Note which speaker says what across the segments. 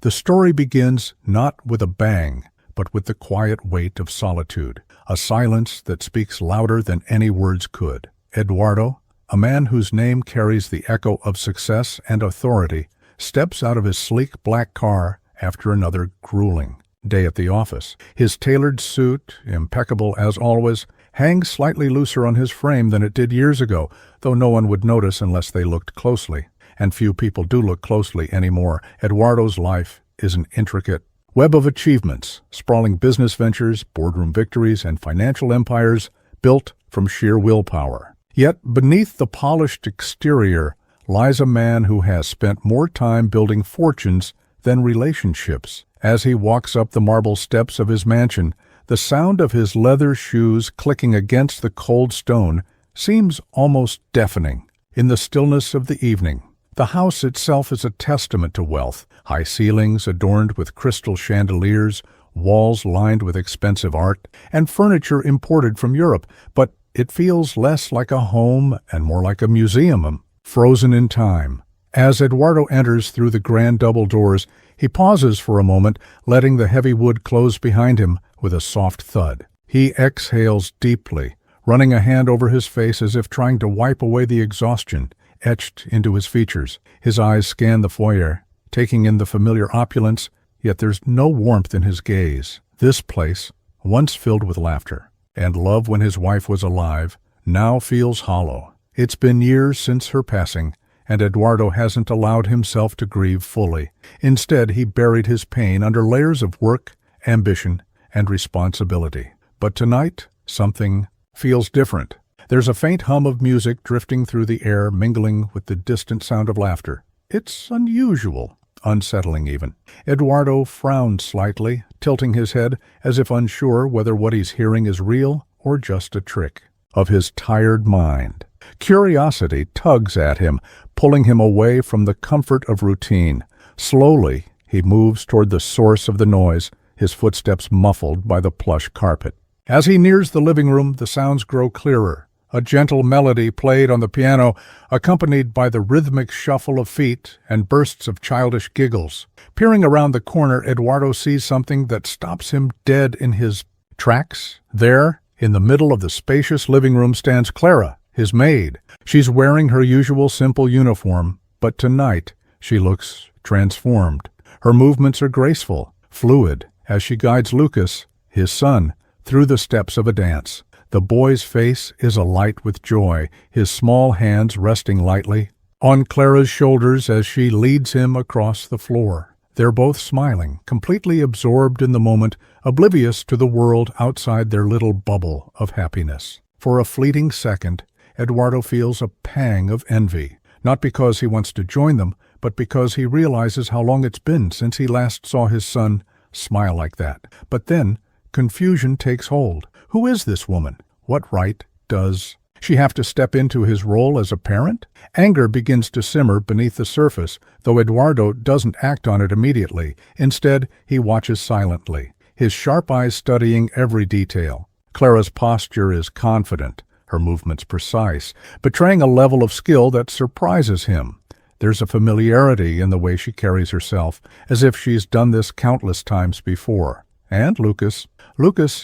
Speaker 1: The story begins not with a bang, but with the quiet weight of solitude, a silence that speaks louder than any words could. Eduardo, a man whose name carries the echo of success and authority, steps out of his sleek black car after another grueling day at the office. His tailored suit, impeccable as always, hangs slightly looser on his frame than it did years ago, though no one would notice unless they looked closely. And few people do look closely anymore. Eduardo's life is an intricate web of achievements, sprawling business ventures, boardroom victories, and financial empires built from sheer willpower. Yet beneath the polished exterior lies a man who has spent more time building fortunes than relationships. As he walks up the marble steps of his mansion, the sound of his leather shoes clicking against the cold stone seems almost deafening. In the stillness of the evening, the house itself is a testament to wealth. High ceilings adorned with crystal chandeliers, walls lined with expensive art, and furniture imported from Europe, but it feels less like a home and more like a museum, frozen in time. As Eduardo enters through the grand double doors, he pauses for a moment, letting the heavy wood close behind him with a soft thud. He exhales deeply, running a hand over his face as if trying to wipe away the exhaustion etched into his features. His eyes scan the foyer, taking in the familiar opulence, yet there's no warmth in his gaze. This place, once filled with laughter and love when his wife was alive, now feels hollow. It's been years since her passing, and Eduardo hasn't allowed himself to grieve fully. Instead, he buried his pain under layers of work, ambition, and responsibility. But tonight, something feels different. There's a faint hum of music drifting through the air, mingling with the distant sound of laughter. It's unusual, unsettling even. Eduardo frowns slightly, tilting his head as if unsure whether what he's hearing is real or just a trick of his tired mind. Curiosity tugs at him, pulling him away from the comfort of routine. Slowly, he moves toward the source of the noise, his footsteps muffled by the plush carpet. As he nears the living room, the sounds grow clearer. A gentle melody played on the piano, accompanied by the rhythmic shuffle of feet and bursts of childish giggles. Peering around the corner, Eduardo sees something that stops him dead in his tracks. There, in the middle of the spacious living room, stands Clara, his maid. She's wearing her usual simple uniform, but tonight she looks transformed. Her movements are graceful, fluid, as she guides Lucas, his son, through the steps of a dance. The boy's face is alight with joy, his small hands resting lightly on Clara's shoulders as she leads him across the floor. They're both smiling, completely absorbed in the moment, oblivious to the world outside their little bubble of happiness. For a fleeting second, Eduardo feels a pang of envy, not because he wants to join them, but because he realizes how long it's been since he last saw his son smile like that. But then, confusion takes hold. Who is this woman? What right does she have to step into his role as a parent? Anger begins to simmer beneath the surface, though Eduardo doesn't act on it immediately. Instead, he watches silently, his sharp eyes studying every detail. Clara's posture is confident, her movements precise, betraying a level of skill that surprises him. There's a familiarity in the way she carries herself, as if she's done this countless times before. And Lucas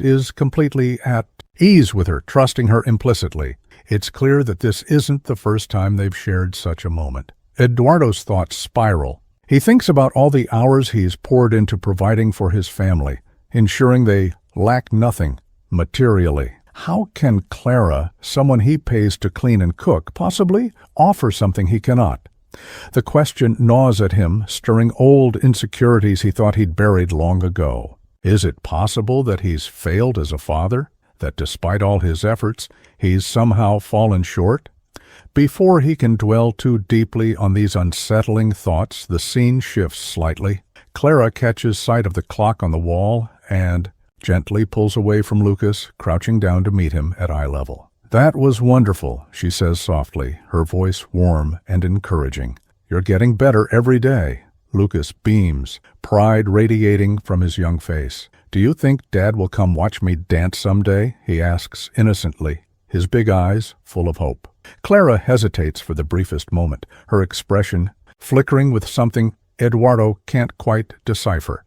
Speaker 1: is completely at ease with her, trusting her implicitly. It's clear that this isn't the first time they've shared such a moment. Eduardo's thoughts spiral. He thinks about all the hours he's poured into providing for his family, ensuring they lack nothing materially. How can Clara, someone he pays to clean and cook, possibly offer something he cannot? The question gnaws at him, stirring old insecurities he thought he'd buried long ago. Is it possible that he's failed as a father? That despite all his efforts, he's somehow fallen short? Before he can dwell too deeply on these unsettling thoughts, the scene shifts slightly. Clara catches sight of the clock on the wall and gently pulls away from Lucas, crouching down to meet him at eye level. "That was wonderful," she says softly, her voice warm and encouraging. "You're getting better every day." Lucas beams, pride radiating from his young face. "Do you think Dad will come watch me dance someday?" he asks innocently, his big eyes full of hope. Clara hesitates for the briefest moment, her expression flickering with something Eduardo can't quite decipher.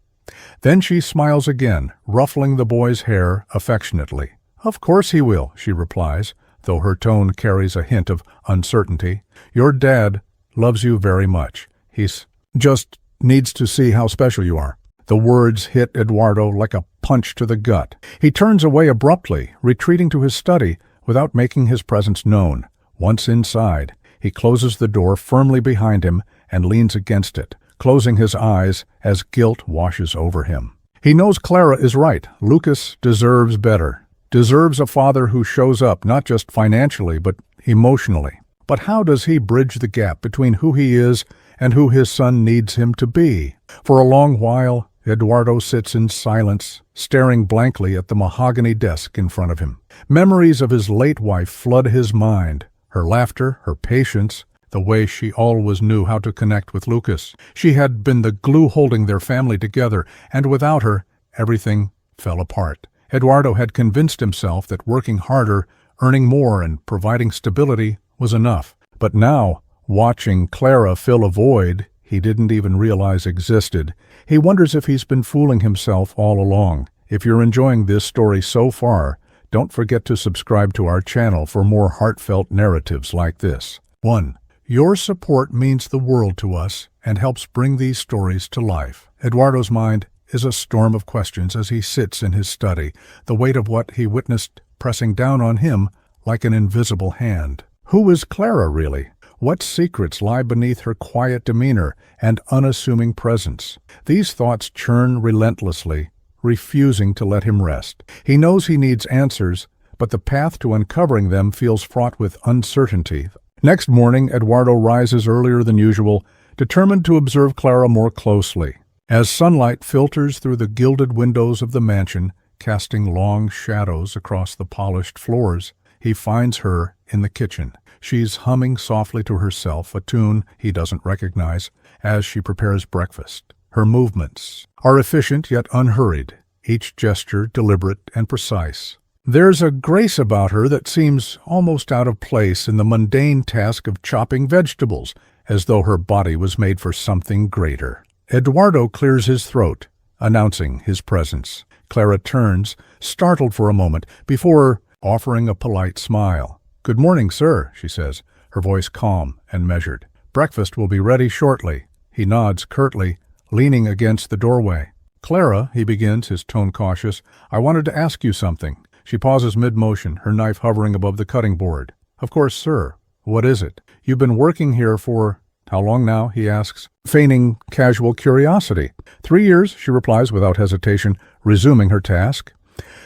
Speaker 1: Then she smiles again, ruffling the boy's hair affectionately. "Of course he will," she replies, though her tone carries a hint of uncertainty. "Your dad loves you very much. He's just needs to see how special you are." The words hit Eduardo like a punch to the gut. He turns away abruptly, retreating to his study without making his presence known. Once inside, he closes the door firmly behind him and leans against it, closing his eyes as guilt washes over him. He knows Clara is right. Lucas deserves better. Deserves a father who shows up not just financially but emotionally. But how does he bridge the gap between who he is and who his son needs him to be? For a long while, Eduardo sits in silence, staring blankly at the mahogany desk in front of him. Memories of his late wife flood his mind. Her laughter, her patience, the way she always knew how to connect with Lucas. She had been the glue holding their family together, and without her, everything fell apart. Eduardo had convinced himself that working harder, earning more, and providing stability was enough. But now, watching Clara fill a void he didn't even realize existed, he wonders if he's been fooling himself all along. If you're enjoying this story so far, don't forget to subscribe to our channel for more heartfelt narratives like this. 1. Your support means the world to us and helps bring these stories to life. Eduardo's mind is a storm of questions as he sits in his study, the weight of what he witnessed pressing down on him like an invisible hand. Who is Clara really? What secrets lie beneath her quiet demeanor and unassuming presence? These thoughts churn relentlessly, refusing to let him rest. He knows he needs answers, but the path to uncovering them feels fraught with uncertainty. Next morning, Eduardo rises earlier than usual, determined to observe Clara more closely. As sunlight filters through the gilded windows of the mansion, casting long shadows across the polished floors, he finds her in the kitchen. She's humming softly to herself, a tune he doesn't recognize, as she prepares breakfast. Her movements are efficient yet unhurried, each gesture deliberate and precise. There's a grace about her that seems almost out of place in the mundane task of chopping vegetables, as though her body was made for something greater. Eduardo clears his throat, announcing his presence. Clara turns, startled for a moment, before offering a polite smile. "Good morning, sir," she says, her voice calm and measured. "Breakfast will be ready shortly." He nods curtly, leaning against the doorway. "Clara," he begins, his tone cautious, "I wanted to ask you something." She pauses mid-motion, her knife hovering above the cutting board. "Of course, sir. What is it?" "You've been working here for how long now?" he asks, feigning casual curiosity. 3 years, she replies without hesitation, resuming her task.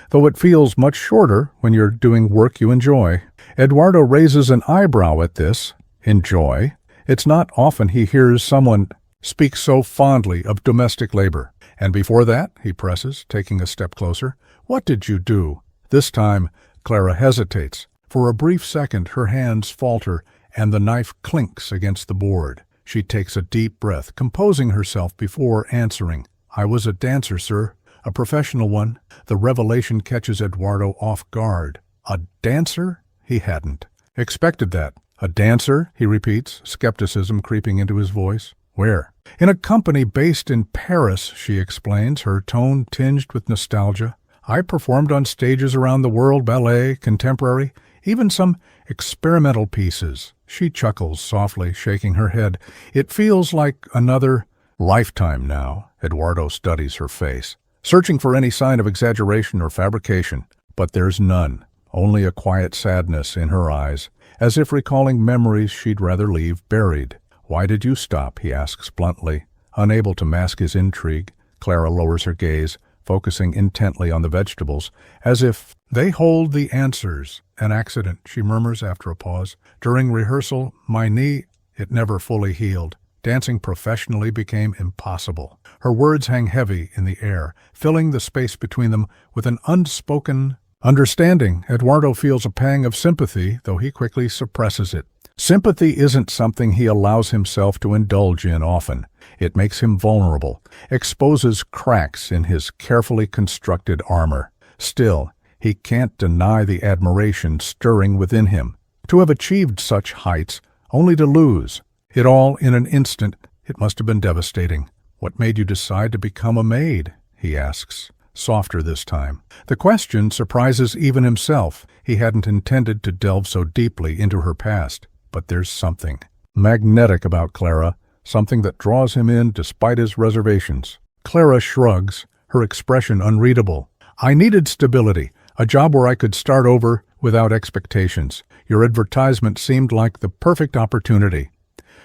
Speaker 1: "Though it feels much shorter when you're doing work you enjoy." Eduardo raises an eyebrow at this. Enjoy? It's not often he hears someone speak so fondly of domestic labor. "And before that," he presses, taking a step closer, "what did you do?" This time, Clara hesitates. For a brief second, her hands falter, and the knife clinks against the board. She takes a deep breath, composing herself before answering. "I was a dancer, sir. A professional one." The revelation catches Eduardo off guard. A dancer? He hadn't expected that. "A dancer?" he repeats, skepticism creeping into his voice. "Where?" "In a company based in Paris," she explains, her tone tinged with nostalgia. "I performed on stages around the world, ballet, contemporary, even some experimental pieces." She chuckles softly, shaking her head. "It feels like another lifetime now." Eduardo studies her face, searching for any sign of exaggeration or fabrication. But there's none, only a quiet sadness in her eyes, as if recalling memories she'd rather leave buried. "Why did you stop?" he asks bluntly. Unable to mask his intrigue, Clara lowers her gaze, focusing intently on the vegetables, as if they hold the answers. "An accident," she murmurs after a pause. "During rehearsal, my knee, it never fully healed. Dancing professionally became impossible." Her words hang heavy in the air, filling the space between them with an unspoken understanding. Eduardo feels a pang of sympathy, though he quickly suppresses it. Sympathy isn't something he allows himself to indulge in often. It makes him vulnerable, exposes cracks in his carefully constructed armor. Still, he can't deny the admiration stirring within him. To have achieved such heights, only to lose it all in an instant, It must have been devastating. What made you decide to become a maid? He asks, softer this time. The question surprises even himself. He hadn't intended to delve so deeply into her past. But there's something magnetic about Clara, something that draws him in despite his reservations. Clara shrugs, her expression unreadable. I needed stability, a job where I could start over without expectations. Your advertisement seemed like the perfect opportunity.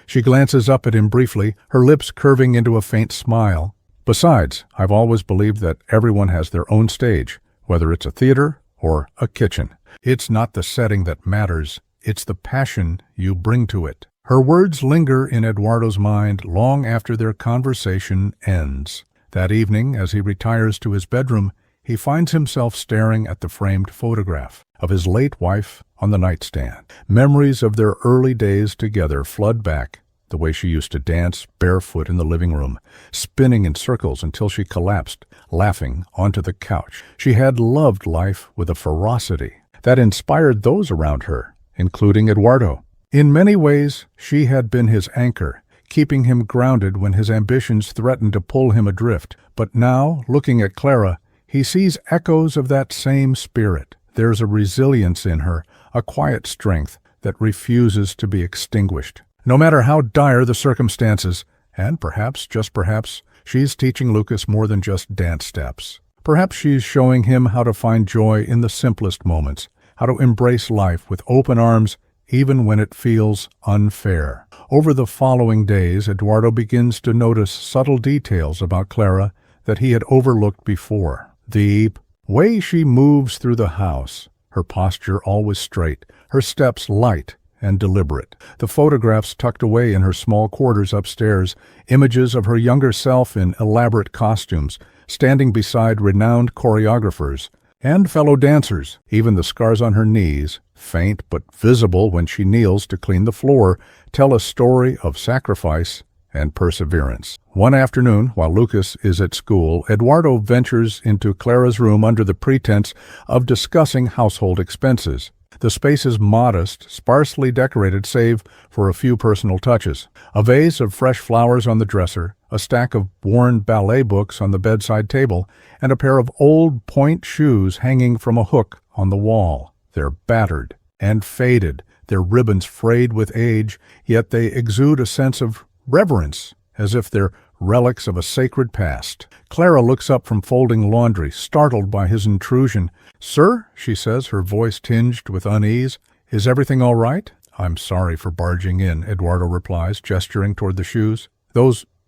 Speaker 1: She glances up at him briefly, her lips curving into a faint smile. Besides, I've always believed that everyone has their own stage, whether it's a theater or a kitchen. It's not the setting that matters, it's the passion you bring to it. Her words linger in Eduardo's mind long after their conversation ends. That evening, as he retires to his bedroom, he finds himself staring at the framed photograph of his late wife on the nightstand. Memories of their early days together flood back, the way she used to dance barefoot in the living room, spinning in circles until she collapsed, laughing onto the couch. She had loved life with a ferocity that inspired those around her, including Eduardo. In many ways, she had been his anchor, keeping him grounded when his ambitions threatened to pull him adrift. But now, looking at Clara, he sees echoes of that same spirit. There's a resilience in her, a quiet strength that refuses to be extinguished. No matter how dire the circumstances, and perhaps, just perhaps, she's teaching Lucas more than just dance steps. Perhaps she's showing him how to find joy in the simplest moments, how to embrace life with open arms even when it feels unfair. Over the following days, Eduardo begins to notice subtle details about Clara that he had overlooked before. The way she moves through the house, her posture always straight, her steps light and deliberate. The photographs tucked away in her small quarters upstairs, images of her younger self in elaborate costumes, standing beside renowned choreographers and fellow dancers. Even the scars on her knees, faint but visible when she kneels to clean the floor, tell a story of sacrifice and perseverance. One afternoon, while Lucas is at school, Eduardo ventures into Clara's room under the pretense of discussing household expenses. The space is modest, sparsely decorated save for a few personal touches. A vase of fresh flowers on the dresser, a stack of worn ballet books on the bedside table, and a pair of old point shoes hanging from a hook on the wall. They're battered and faded, their ribbons frayed with age, yet they exude a sense of reverence, as if they're relics of a sacred past. Clara looks up from folding laundry, startled by his intrusion. "Sir," she says, her voice tinged with unease, "is everything all right?" "I'm sorry for barging in," Eduardo replies, gesturing toward the shoes.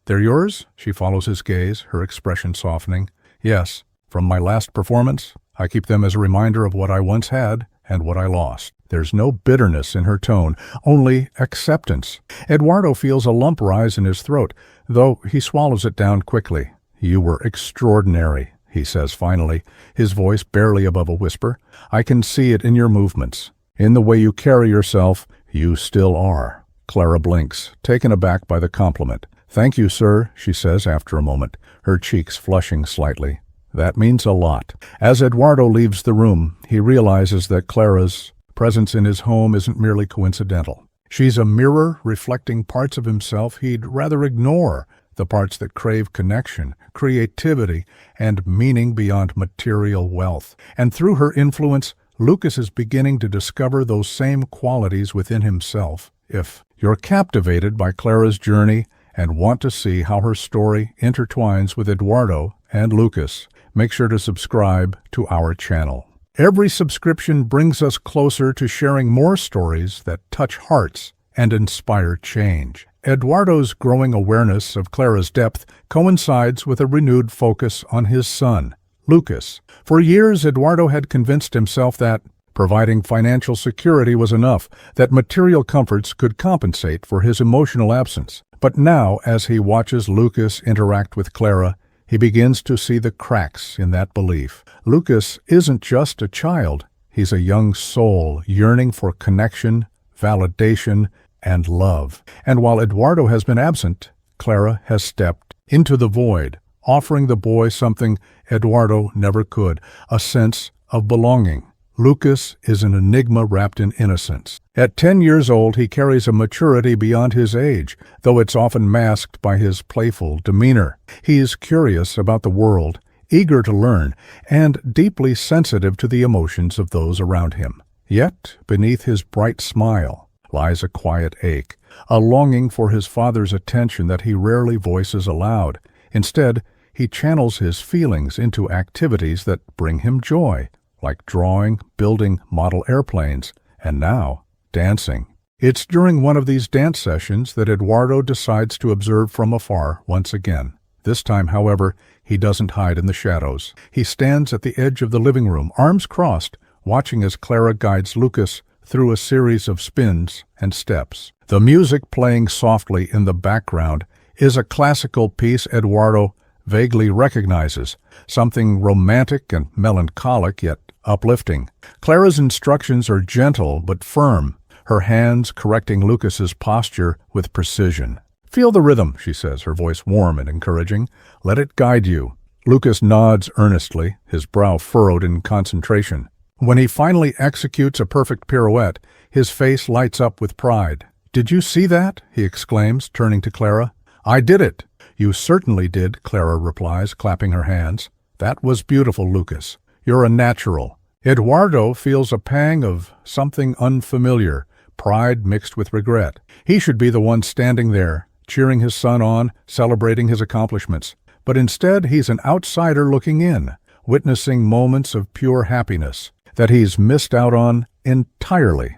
Speaker 1: "They're yours?" She follows his gaze, her expression softening. "Yes, from my last performance. I keep them as a reminder of what I once had and what I lost." There's no bitterness in her tone, only acceptance. Eduardo feels a lump rise in his throat, though he swallows it down quickly. "You were extraordinary," he says finally, his voice barely above a whisper. "I can see it in your movements. In the way you carry yourself, you still are." Clara blinks, taken aback by the compliment. "Thank you, sir," she says after a moment, her cheeks flushing slightly. "That means a lot." As Eduardo leaves the room, he realizes that Clara's presence in his home isn't merely coincidental. She's a mirror reflecting parts of himself he'd rather ignore, the parts that crave connection, creativity, and meaning beyond material wealth. And through her influence, Lucas is beginning to discover those same qualities within himself. If you're captivated by Clara's journey and want to see how her story intertwines with Eduardo and Lucas, make sure to subscribe to our channel. Every subscription brings us closer to sharing more stories that touch hearts and inspire change. Eduardo's growing awareness of Clara's depth coincides with a renewed focus on his son, Lucas. For years, Eduardo had convinced himself that providing financial security was enough, that material comforts could compensate for his emotional absence. But now, as he watches Lucas interact with Clara, he begins to see the cracks in that belief. Lucas isn't just a child. He's a young soul yearning for connection, validation, and love. And while Eduardo has been absent, Clara has stepped into the void, offering the boy something Eduardo never could, a sense of belonging. Lucas is an enigma wrapped in innocence. At 10 years old, he carries a maturity beyond his age, though it's often masked by his playful demeanor. He is curious about the world, eager to learn, and deeply sensitive to the emotions of those around him. Yet, beneath his bright smile lies a quiet ache, a longing for his father's attention that he rarely voices aloud. Instead, he channels his feelings into activities that bring him joy, like drawing, building model airplanes, and now, dancing. It's during one of these dance sessions that Eduardo decides to observe from afar once again. This time, however, he doesn't hide in the shadows. He stands at the edge of the living room, arms crossed, watching as Clara guides Lucas through a series of spins and steps. The music playing softly in the background is a classical piece Eduardo vaguely recognizes, something romantic and melancholic yet uplifting. Clara's instructions are gentle but firm, her hands correcting Lucas's posture with precision. "Feel the rhythm," she says, her voice warm and encouraging. "Let it guide you." Lucas nods earnestly, his brow furrowed in concentration. When he finally executes a perfect pirouette, his face lights up with pride. "Did you see that?" he exclaims, turning to Clara. "I did it." "You certainly did," Clara replies, clapping her hands. "That was beautiful, Lucas. You're a natural." Eduardo feels a pang of something unfamiliar, pride mixed with regret. He should be the one standing there, cheering his son on, celebrating his accomplishments. But instead, he's an outsider looking in, witnessing moments of pure happiness that he's missed out on entirely.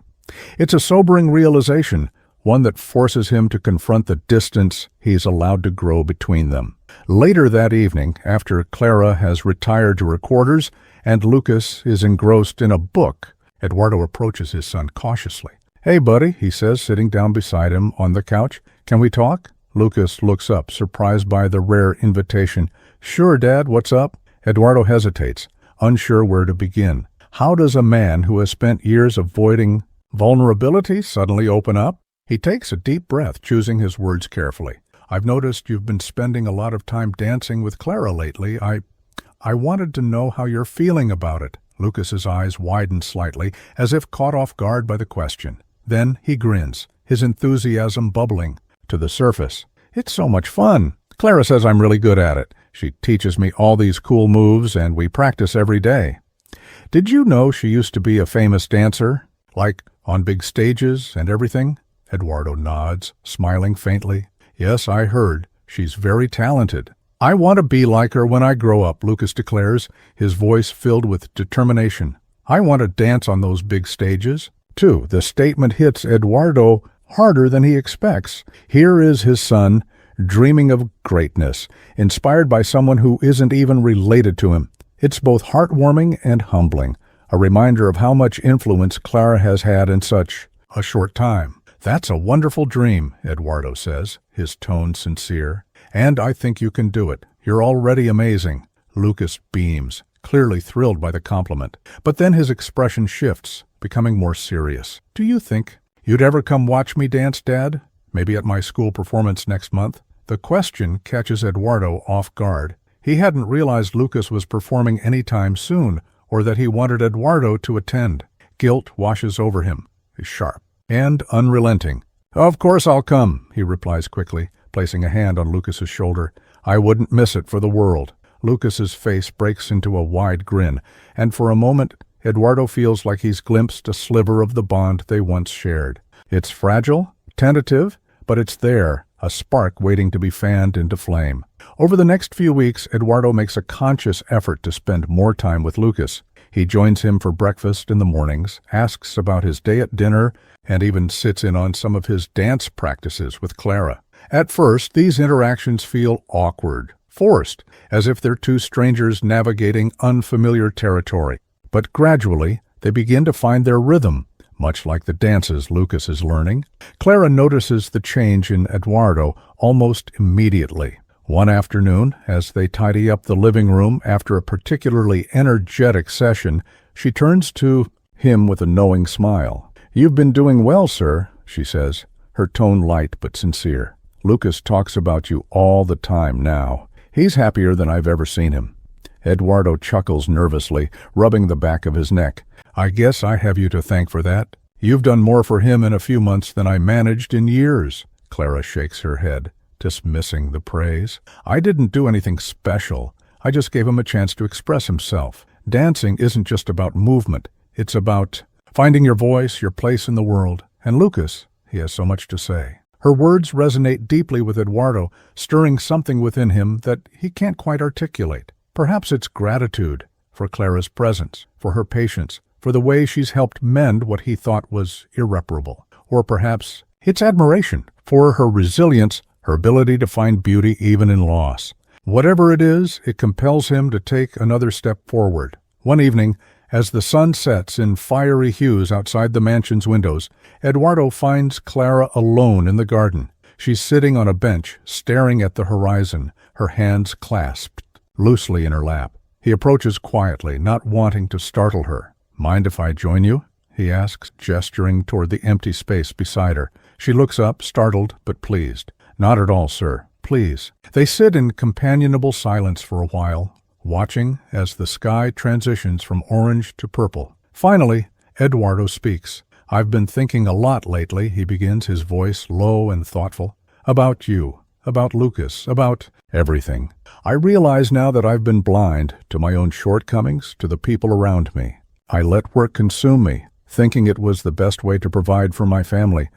Speaker 1: It's a sobering realization, one that forces him to confront the distance he's allowed to grow between them. Later that evening, after Clara has retired to her quarters and Lucas is engrossed in a book, Eduardo approaches his son cautiously. "Hey, buddy," he says, sitting down beside him on the couch. "Can we talk?" Lucas looks up, surprised by the rare invitation. "Sure, Dad, what's up?" Eduardo hesitates, unsure where to begin. How does a man who has spent years avoiding vulnerability suddenly open up? He takes a deep breath, choosing his words carefully. "I've noticed you've been spending a lot of time dancing with Clara lately. I wanted to know how you're feeling about it." Lucas's eyes widen slightly, as if caught off guard by the question. Then he grins, his enthusiasm bubbling to the surface. "It's so much fun. Clara says I'm really good at it. She teaches me all these cool moves, and we practice every day. Did you know she used to be a famous dancer? Like on big stages and everything?" Eduardo nods, smiling faintly. "Yes, I heard. She's very talented." "I want to be like her when I grow up," Lucas declares, his voice filled with determination. "I want to dance on those big stages, too." The statement hits Eduardo harder than he expects. Here is his son, dreaming of greatness, inspired by someone who isn't even related to him. It's both heartwarming and humbling, a reminder of how much influence Clara has had in such a short time. "That's a wonderful dream," Eduardo says, his tone sincere. "And I think you can do it. You're already amazing." Lucas beams, clearly thrilled by the compliment. But then his expression shifts, becoming more serious. "Do you think you'd ever come watch me dance, Dad? Maybe at my school performance next month?" The question catches Eduardo off guard. He hadn't realized Lucas was performing any time soon, or that he wanted Eduardo to attend. Guilt washes over him. He's sharp and unrelenting. "Of course I'll come," he replies quickly, placing a hand on Lucas's shoulder. "I wouldn't miss it for the world." Lucas's face breaks into a wide grin, and for a moment Eduardo feels like he's glimpsed a sliver of the bond they once shared. It's fragile, tentative, but it's there, a spark waiting to be fanned into flame. Over the next few weeks, Eduardo makes a conscious effort to spend more time with Lucas. He joins him for breakfast in the mornings, asks about his day at dinner, and even sits in on some of his dance practices with Clara. At first, these interactions feel awkward, forced, as if they're two strangers navigating unfamiliar territory. But gradually, they begin to find their rhythm, much like the dances Lucas is learning. Clara notices the change in Eduardo almost immediately. One afternoon, as they tidy up the living room after a particularly energetic session, she turns to him with a knowing smile. "You've been doing well, sir," she says, her tone light but sincere. "Lucas talks about you all the time now. He's happier than I've ever seen him." Eduardo chuckles nervously, rubbing the back of his neck. I guess I have you to thank for that. You've done more for him in a few months than I managed in years. Clara shakes her head, dismissing the praise. I didn't do anything special. I just gave him a chance to express himself. Dancing isn't just about movement. It's about finding your voice, your place in the world. And Lucas, he has so much to say. Her words resonate deeply with Eduardo, stirring something within him that he can't quite articulate. Perhaps it's gratitude for Clara's presence, for her patience, for the way she's helped mend what he thought was irreparable. Or perhaps it's admiration for her resilience, her ability to find beauty even in loss. Whatever it is, it compels him to take another step forward. One evening, as the sun sets in fiery hues outside the mansion's windows, Eduardo finds Clara alone in the garden. She's sitting on a bench, staring at the horizon, her hands clasped loosely in her lap. He approaches quietly, not wanting to startle her. Mind if I join you? He asks, gesturing toward the empty space beside her. She looks up, startled but pleased. Not at all, sir. Please. They sit in companionable silence for a while, watching as the sky transitions from orange to purple. Finally, Eduardo speaks. I've been thinking a lot lately, he begins, his voice low and thoughtful. About you, about Lucas, about everything. I realize now that I've been blind to my own shortcomings, to the people around me. I let work consume me, thinking it was the best way to provide for my family.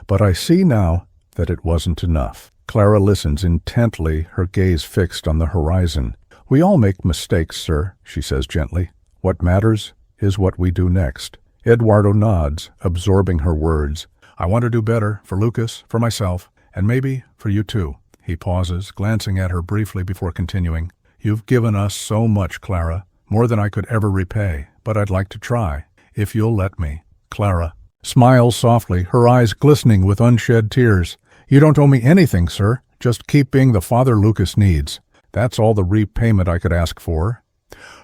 Speaker 1: But I see now that it wasn't enough. Clara listens intently, her gaze fixed on the horizon. We all make mistakes, sir, she says gently. What matters is what we do next. Eduardo nods, absorbing her words. I want to do better for Lucas, for myself, and maybe for you too. He pauses, glancing at her briefly before continuing. You've given us so much, Clara, more than I could ever repay, but I'd like to try, if you'll let me. Clara smiles softly, her eyes glistening with unshed tears. You don't owe me anything, sir. Just keep being the father Lucas needs. That's all the repayment I could ask for.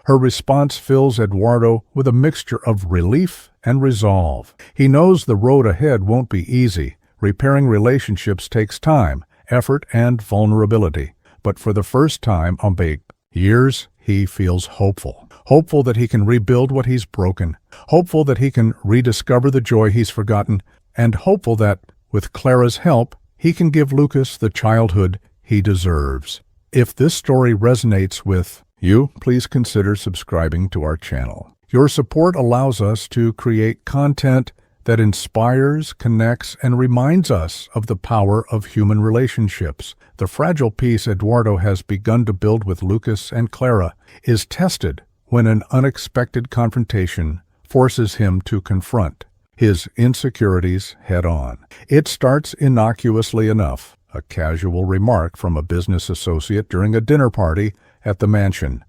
Speaker 1: Her response fills Eduardo with a mixture of relief and resolve. He knows the road ahead won't be easy. Repairing relationships takes time, effort, and vulnerability. But for the first time in years, he feels hopeful. Hopeful that he can rebuild what he's broken. Hopeful that he can rediscover the joy he's forgotten. And hopeful that, with Clara's help, he can give Lucas the childhood he deserves. If this story resonates with you, please consider subscribing to our channel. Your support allows us to create content that inspires, connects, and reminds us of the power of human relationships. The fragile peace Eduardo has begun to build with Lucas and Clara is tested when an unexpected confrontation forces him to confront his insecurities head-on. It starts innocuously enough, a casual remark from a business associate during a dinner party at the mansion.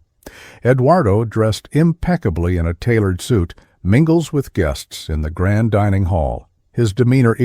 Speaker 1: Eduardo, dressed impeccably in a tailored suit, mingles with guests in the grand dining hall, his demeanor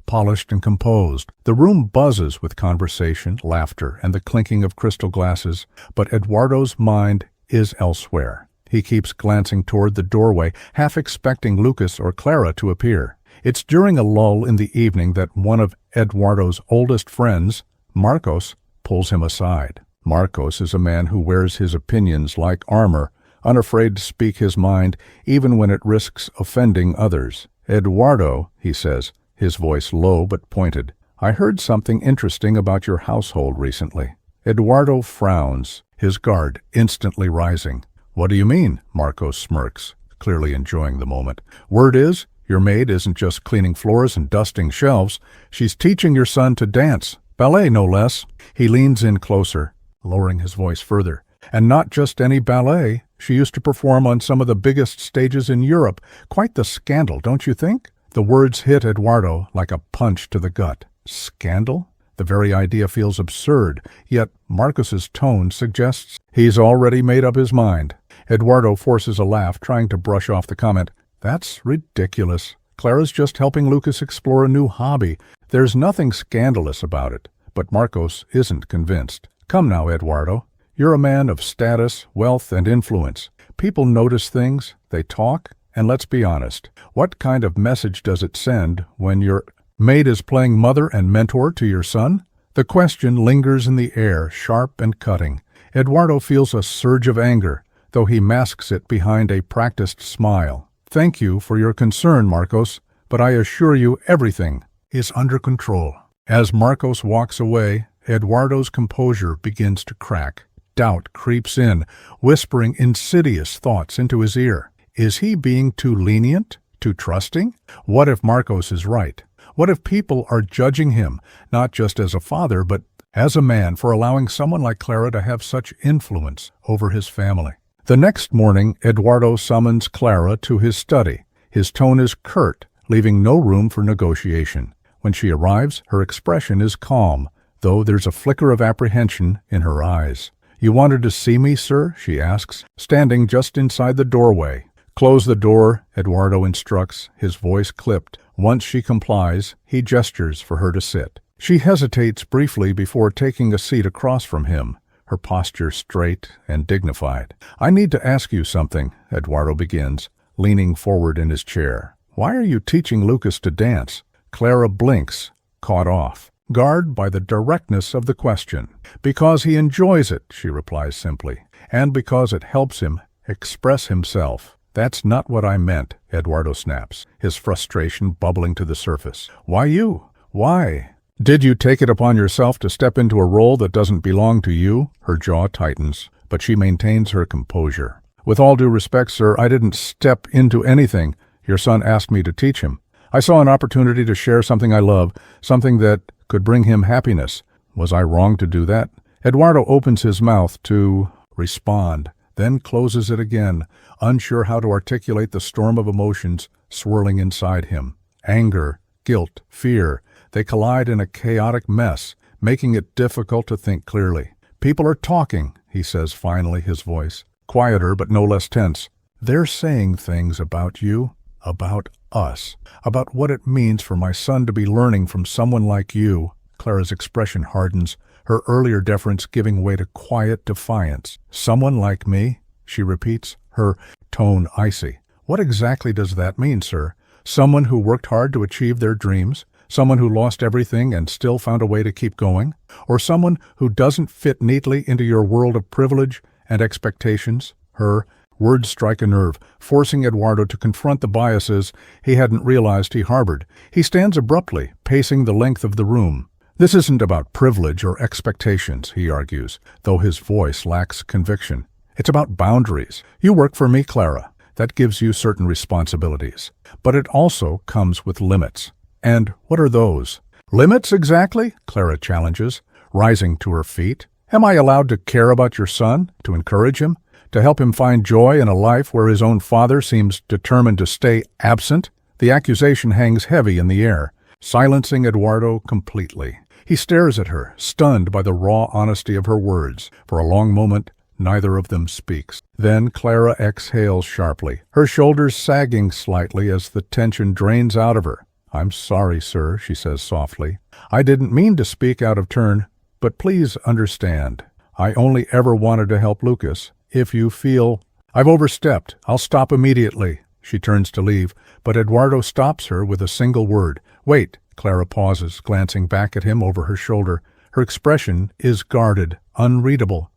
Speaker 1: polished and composed. The room buzzes with conversation, laughter, and the clinking of crystal glasses, but Eduardo's mind is elsewhere. He keeps glancing toward the doorway, half expecting Lucas or Clara to appear. It's during a lull in the evening that one of Eduardo's oldest friends, Marcos, pulls him aside. Marcos is a man who wears his opinions like armor, unafraid to speak his mind even when it risks offending others. Eduardo, he says, his voice low but pointed, I heard something interesting about your household recently. Eduardo frowns, his guard instantly rising. What do you mean? Marcos smirks, clearly enjoying the moment. Word is, your maid isn't just cleaning floors and dusting shelves. She's teaching your son to dance. Ballet, no less. He leans in closer, lowering his voice further. And not just any ballet. She used to perform on some of the biggest stages in Europe. Quite the scandal, don't you think? The words hit Eduardo like a punch to the gut. Scandal? The very idea feels absurd, yet Marcos's tone suggests he's already made up his mind. Eduardo forces a laugh, trying to brush off the comment. That's ridiculous. Clara's just helping Lucas explore a new hobby. There's nothing scandalous about it. But Marcos isn't convinced. Come now, Eduardo. You're a man of status, wealth, and influence. People notice things, they talk, and let's be honest. What kind of message does it send when your maid is playing mother and mentor to your son? The question lingers in the air, sharp and cutting. Eduardo feels a surge of anger, though he masks it behind a practiced smile. "Thank you for your concern, Marcos, but I assure you everything is under control." As Marcos walks away, Eduardo's composure begins to crack. Doubt creeps in, whispering insidious thoughts into his ear. Is he being too lenient? Too trusting? What if Marcos is right? What if people are judging him, not just as a father, but as a man, for allowing someone like Clara to have such influence over his family? The next morning, Eduardo summons Clara to his study. His tone is curt, leaving no room for negotiation. When she arrives, her expression is calm, though there's a flicker of apprehension in her eyes. "You wanted to see me, sir?" she asks, standing just inside the doorway. "Close the door," Eduardo instructs, his voice clipped. Once she complies, he gestures for her to sit. She hesitates briefly before taking a seat across from him, her posture straight and dignified. "I need to ask you something," Eduardo begins, leaning forward in his chair. "Why are you teaching Lucas to dance?" Clara blinks, caught off guard by the directness of the question. "Because he enjoys it," she replies simply, "and because it helps him express himself." "That's not what I meant," Eduardo snaps, his frustration bubbling to the surface. "Why you? Why? Did you take it upon yourself to step into a role that doesn't belong to you?" Her jaw tightens, but she maintains her composure. "With all due respect, sir, I didn't step into anything. Your son asked me to teach him. I saw an opportunity to share something I love, something that could bring him happiness. Was I wrong to do that?" Eduardo opens his mouth to respond, then closes it again, unsure how to articulate the storm of emotions swirling inside him. Anger, guilt, fear, they collide in a chaotic mess, making it difficult to think clearly. "People are talking," he says finally, his voice quieter but no less tense. "They're saying things about you, about us, about what it means for my son to be learning from someone like you." Clara's expression hardens, her earlier deference giving way to quiet defiance. "Someone like me?" she repeats, her tone icy. "What exactly does that mean, sir? Someone who worked hard to achieve their dreams? Someone who lost everything and still found a way to keep going? Or someone who doesn't fit neatly into your world of privilege and expectations?" Her words strike a nerve, forcing Eduardo to confront the biases he hadn't realized he harbored. He stands abruptly, pacing the length of the room. "This isn't about privilege or expectations," he argues, though his voice lacks conviction. "It's about boundaries. You work for me, Clara. That gives you certain responsibilities. But it also comes with limits. And what are those?" "Limits, exactly?" Clara challenges, rising to her feet. "Am I allowed to care about your son, to encourage him, to help him find joy in a life where his own father seems determined to stay absent?" The accusation hangs heavy in the air, silencing Eduardo completely. He stares at her, stunned by the raw honesty of her words. For a long moment, neither of them speaks. Then Clara exhales sharply, her shoulders sagging slightly as the tension drains out of her. "I'm sorry, sir," she says softly. "I didn't mean to speak out of turn, but please understand. I only ever wanted to help Lucas. If you feel I've overstepped, I'll stop immediately." She turns to leave, but Eduardo stops her with a single word. "Wait." Clara pauses, glancing back at him over her shoulder. Her expression is guarded, unreadable.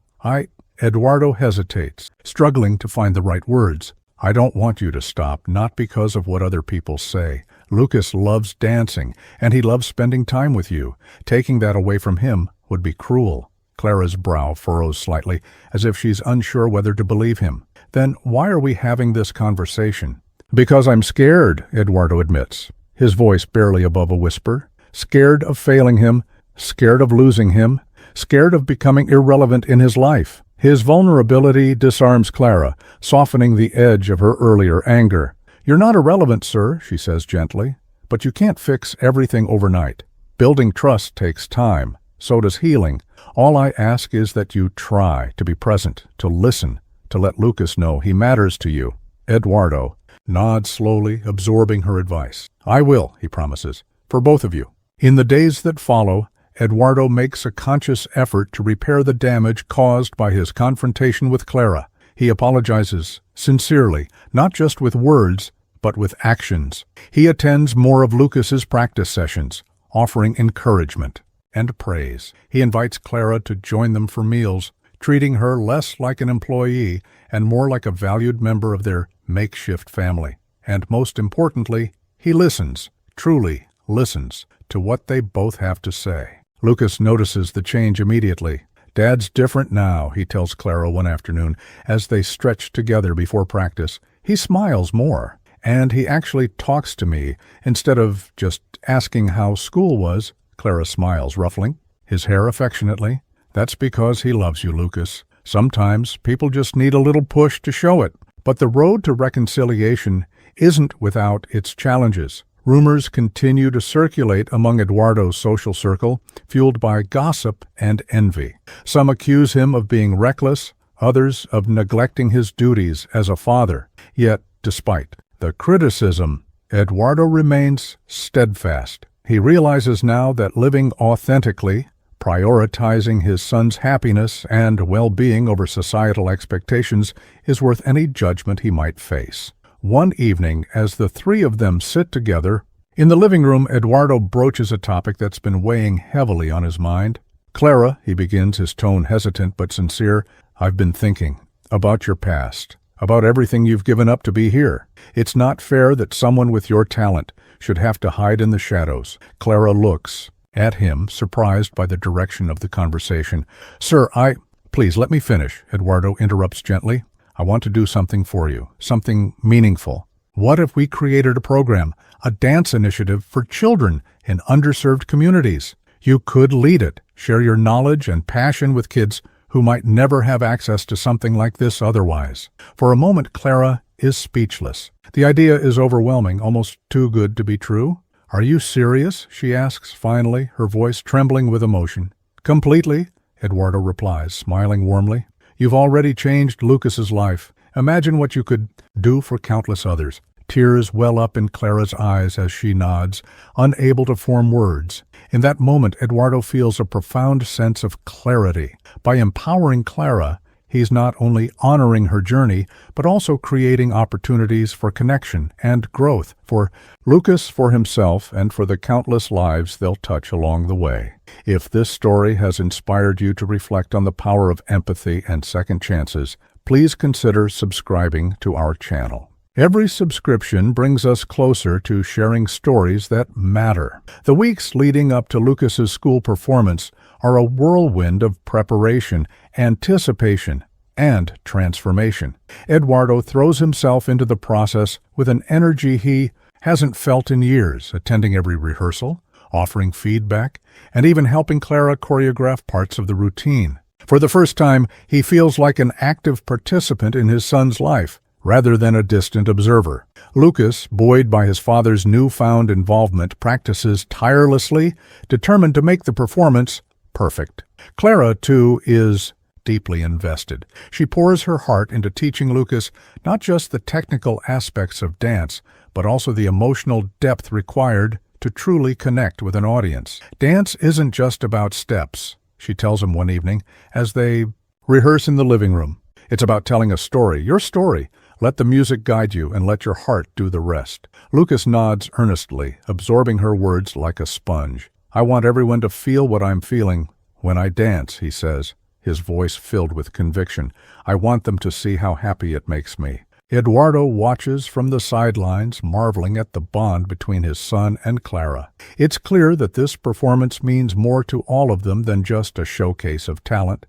Speaker 1: Eduardo hesitates, struggling to find the right words. "I don't want you to stop, not because of what other people say. Lucas loves dancing, and he loves spending time with you. Taking that away from him would be cruel." Clara's brow furrows slightly, as if she's unsure whether to believe him. "Then why are we having this conversation?" "Because I'm scared," Eduardo admits, his voice barely above a whisper. "Scared of failing him, scared of losing him, scared of becoming irrelevant in his life." His vulnerability disarms Clara, softening the edge of her earlier anger. "You're not irrelevant, sir," she says gently, "but you can't fix everything overnight. Building trust takes time. So does healing. All I ask is that you try to be present, to listen, to let Lucas know he matters to you." Eduardo nods slowly, absorbing her advice. "I will," he promises, "for both of you." In the days that follow, Eduardo makes a conscious effort to repair the damage caused by his confrontation with Clara. He apologizes sincerely, not just with words, but with actions. He attends more of Lucas's practice sessions, offering encouragement and praise. He invites Clara to join them for meals, treating her less like an employee and more like a valued member of their makeshift family. And most importantly, he listens, truly listens, to what they both have to say. Lucas notices the change immediately. "Dad's different now," he tells Clara one afternoon as they stretch together before practice. "He smiles more, and he actually talks to me instead of just asking how school was." Clara smiles, ruffling his hair affectionately. "That's because he loves you, Lucas. Sometimes people just need a little push to show it." But the road to reconciliation isn't without its challenges. Rumors continue to circulate among Eduardo's social circle, fueled by gossip and envy. Some accuse him of being reckless, others of neglecting his duties as a father. Yet, despite the criticism, Eduardo remains steadfast. He realizes now that living authentically, prioritizing his son's happiness and well-being over societal expectations, is worth any judgment he might face. One evening, as the three of them sit together in the living room, Eduardo broaches a topic that's been weighing heavily on his mind. "Clara," he begins, his tone hesitant but sincere, "I've been thinking about your past, about everything you've given up to be here. It's not fair that someone with your talent should have to hide in the shadows." Clara looks at him, surprised by the direction of the conversation. "Sir, Please, let me finish," Eduardo interrupts gently. "I want to do something for you, something meaningful. What if we created a program, a dance initiative for children in underserved communities? You could lead it, share your knowledge and passion with kids who might never have access to something like this otherwise." For a moment, Clara is speechless. The idea is overwhelming, almost too good to be true. "Are you serious?" she asks finally, her voice trembling with emotion. "Completely," Eduardo replies, smiling warmly. "You've already changed Lucas's life. Imagine what you could do for countless others." Tears well up in Clara's eyes as she nods, unable to form words. In that moment, Eduardo feels a profound sense of clarity. By empowering Clara, he's not only honoring her journey, but also creating opportunities for connection and growth for Lucas, for himself, and for the countless lives they'll touch along the way. If this story has inspired you to reflect on the power of empathy and second chances, please consider subscribing to our channel. Every subscription brings us closer to sharing stories that matter. The weeks leading up to Lucas's school performance are a whirlwind of preparation, anticipation, and transformation. Eduardo throws himself into the process with an energy he hasn't felt in years, attending every rehearsal, offering feedback, and even helping Clara choreograph parts of the routine. For the first time, he feels like an active participant in his son's life, rather than a distant observer. Lucas, buoyed by his father's newfound involvement, practices tirelessly, determined to make the performance perfect. Clara, too, is deeply invested. She pours her heart into teaching Lucas not just the technical aspects of dance, but also the emotional depth required to truly connect with an audience. "Dance isn't just about steps," she tells him one evening as they rehearse in the living room. "It's about telling a story, your story. Let the music guide you and let your heart do the rest." Lucas nods earnestly, absorbing her words like a sponge. "I want everyone to feel what I'm feeling when I dance," he says, his voice filled with conviction. "I want them to see how happy it makes me." Eduardo watches from the sidelines, marveling at the bond between his son and Clara. It's clear that this performance means more to all of them than just a showcase of talent.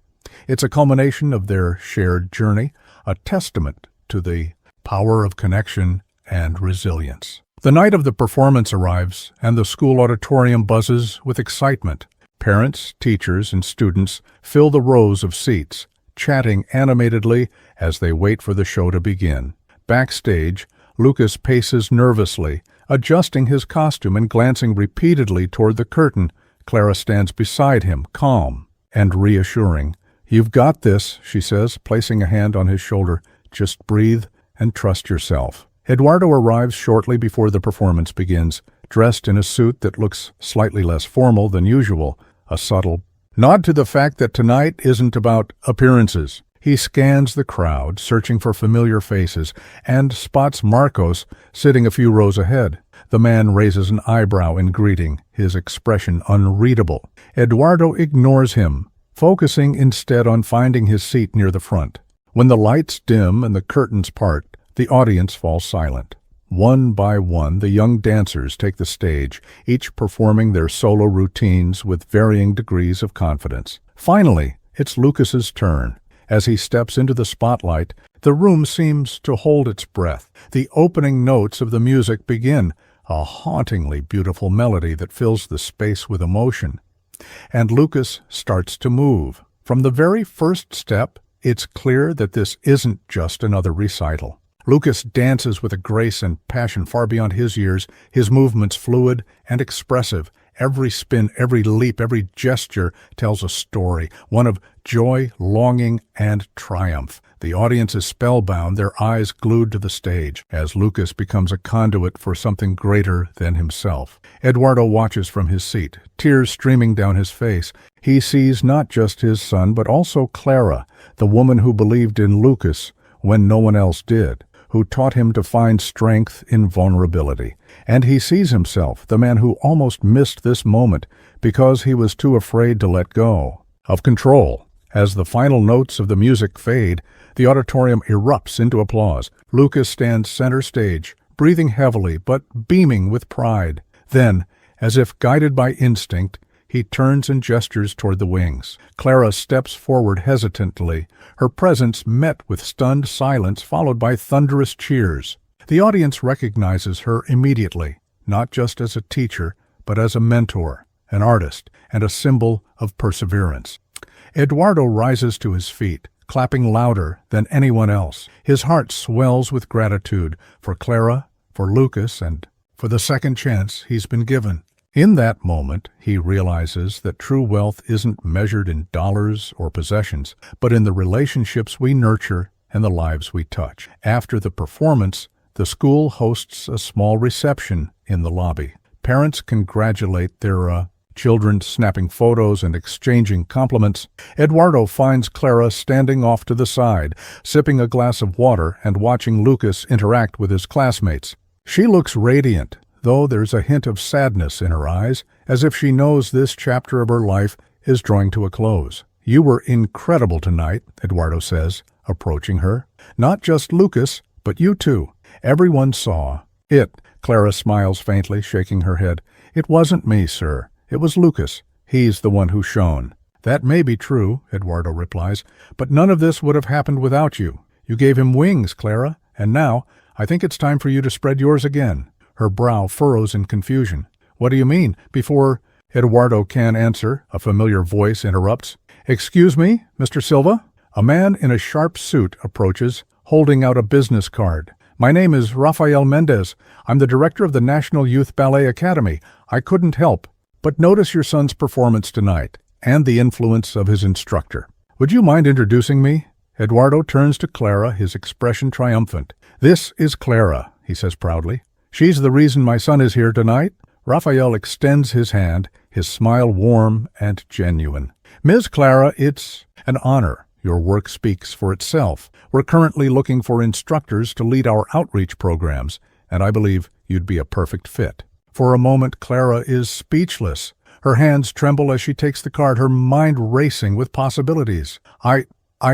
Speaker 1: It's a culmination of their shared journey, a testament to the power of connection and resilience. The night of the performance arrives, and the school auditorium buzzes with excitement. Parents, teachers, and students fill the rows of seats, chatting animatedly as they wait for the show to begin. Backstage, Lucas paces nervously, adjusting his costume and glancing repeatedly toward the curtain. Clara stands beside him, calm and reassuring. "You've got this," she says, placing a hand on his shoulder. "Just breathe and trust yourself." Eduardo arrives shortly before the performance begins, dressed in a suit that looks slightly less formal than usual, a subtle nod to the fact that tonight isn't about appearances. He scans the crowd, searching for familiar faces, and spots Marcos sitting a few rows ahead. The man raises an eyebrow in greeting, his expression unreadable. Eduardo ignores him, focusing instead on finding his seat near the front. When the lights dim and the curtains part, the audience falls silent. One by one, the young dancers take the stage, each performing their solo routines with varying degrees of confidence. Finally, it's Lucas's turn. As he steps into the spotlight, the room seems to hold its breath. The opening notes of the music begin, a hauntingly beautiful melody that fills the space with emotion. And Lucas starts to move. From the very first step, it's clear that this isn't just another recital. Lucas dances with a grace and passion far beyond his years, his movements fluid and expressive. Every spin, every leap, every gesture tells a story, one of joy, longing, and triumph. The audience is spellbound, their eyes glued to the stage, as Lucas becomes a conduit for something greater than himself. Eduardo watches from his seat, tears streaming down his face. He sees not just his son, but also Clara, the woman who believed in Lucas when no one else did, who taught him to find strength in vulnerability. And he sees himself, the man who almost missed this moment because he was too afraid to let go of control. As the final notes of the music fade, the auditorium erupts into applause. Lucas stands center stage, breathing heavily but beaming with pride. Then, as if guided by instinct, he turns and gestures toward the wings. Clara steps forward hesitantly, her presence met with stunned silence followed by thunderous cheers. The audience recognizes her immediately, not just as a teacher, but as a mentor, an artist, and a symbol of perseverance. Eduardo rises to his feet, clapping louder than anyone else. His heart swells with gratitude for Clara, for Lucas, and for the second chance he's been given. In that moment, he realizes that true wealth isn't measured in dollars or possessions, but in the relationships we nurture and the lives we touch. After the performance, the school hosts a small reception in the lobby. Parents congratulate their children, snapping photos and exchanging compliments. Eduardo finds Clara standing off to the side, sipping a glass of water and watching Lucas interact with his classmates. She looks radiant, though there's a hint of sadness in her eyes, as if she knows this chapter of her life is drawing to a close. "You were incredible tonight," Eduardo says, approaching her. "Not just Lucas, but you too. Everyone saw it." Clara smiles faintly, shaking her head. "It wasn't me, sir. It was Lucas. He's the one who shone." "That may be true," Eduardo replies, "but none of this would have happened without you. You gave him wings, Clara, and now I think it's time for you to spread yours again." Her brow furrows in confusion. "What do you mean?" Before Eduardo can answer, a familiar voice interrupts. "Excuse me, Mr. Silva?" A man in a sharp suit approaches, holding out a business card. "My name is Rafael Mendez. I'm the director of the National Youth Ballet Academy. I couldn't help but notice your son's performance tonight, and the influence of his instructor. Would you mind introducing me?" Eduardo turns to Clara, his expression triumphant. "This is Clara," he says proudly. "She's the reason my son is here tonight." Rafael extends his hand, his smile warm and genuine. "Ms. Clara, it's an honor. Your work speaks for itself. We're currently looking for instructors to lead our outreach programs, and I believe you'd be a perfect fit." For a moment, Clara is speechless. Her hands tremble as she takes the card, her mind racing with possibilities. I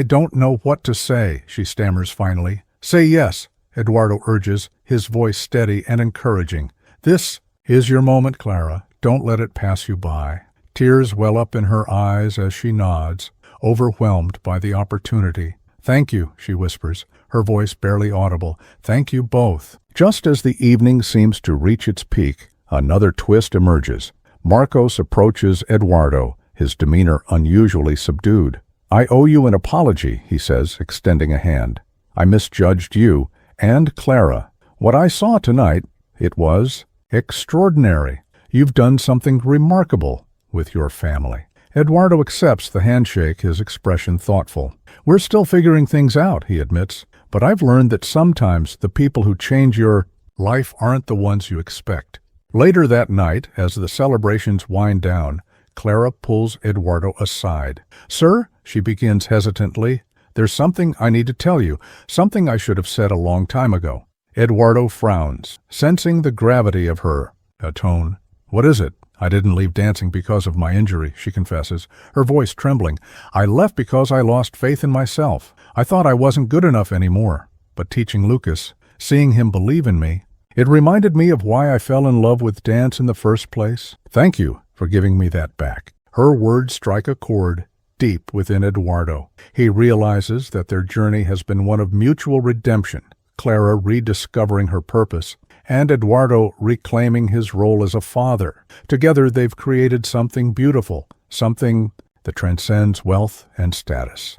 Speaker 1: don't know what to say," she stammers finally. "Say yes," Eduardo urges, his voice steady and encouraging. "This is your moment, Clara. Don't let it pass you by." Tears well up in her eyes as she nods, overwhelmed by the opportunity. "Thank you," she whispers, her voice barely audible. "Thank you both." Just as the evening seems to reach its peak, another twist emerges. Marcos approaches Eduardo, his demeanor unusually subdued. "I owe you an apology," he says, extending a hand. "I misjudged you and Clara. What I saw tonight, it was extraordinary. You've done something remarkable with your family." Eduardo accepts the handshake, his expression thoughtful. "We're still figuring things out," he admits, "but I've learned that sometimes the people who change your life aren't the ones you expect." Later that night, as the celebrations wind down, Clara pulls Eduardo aside. "Sir," she begins hesitantly, "there's something I need to tell you, something I should have said a long time ago." Eduardo frowns, sensing the gravity of her tone. "What is it?" I didn't leave dancing because of my injury, she confesses, her voice trembling. I left because I lost faith in myself. I thought I wasn't good enough anymore. But teaching Lucas, seeing him believe in me, it reminded me of why I fell in love with dance in the first place. Thank you for giving me that back. Her words strike a chord deep within Eduardo. He realizes that their journey has been one of mutual redemption, Clara rediscovering her purpose, and Eduardo reclaiming his role as a father. Together they've created something beautiful, something that transcends wealth and status.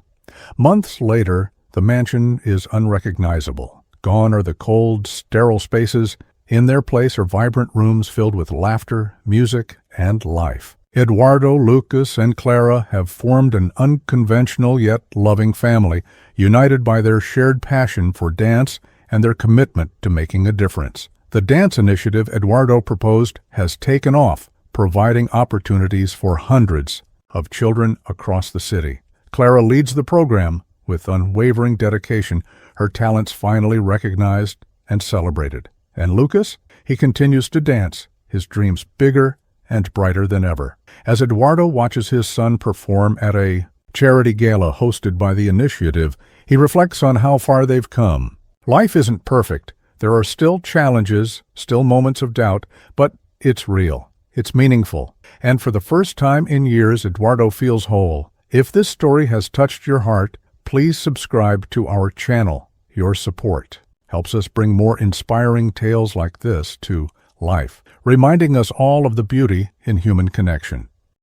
Speaker 1: Months later, the mansion is unrecognizable. Gone are the cold, sterile spaces. In their place are vibrant rooms filled with laughter, music, and life. Eduardo, Lucas, and Clara have formed an unconventional yet loving family, united by their shared passion for dance and their commitment to making a difference. The dance initiative Eduardo proposed has taken off, providing opportunities for hundreds of children across the city. Clara leads the program with unwavering dedication, her talents finally recognized and celebrated. And Lucas? He continues to dance, his dreams bigger and brighter than ever. As Eduardo watches his son perform at a charity gala hosted by the initiative, he reflects on how far they've come. Life isn't perfect. There are still challenges, still moments of doubt, but it's real. It's meaningful. And for the first time in years, Eduardo feels whole. If this story has touched your heart, please subscribe to our channel. Your support helps us bring more inspiring tales like this to life, reminding us all of the beauty in human connection.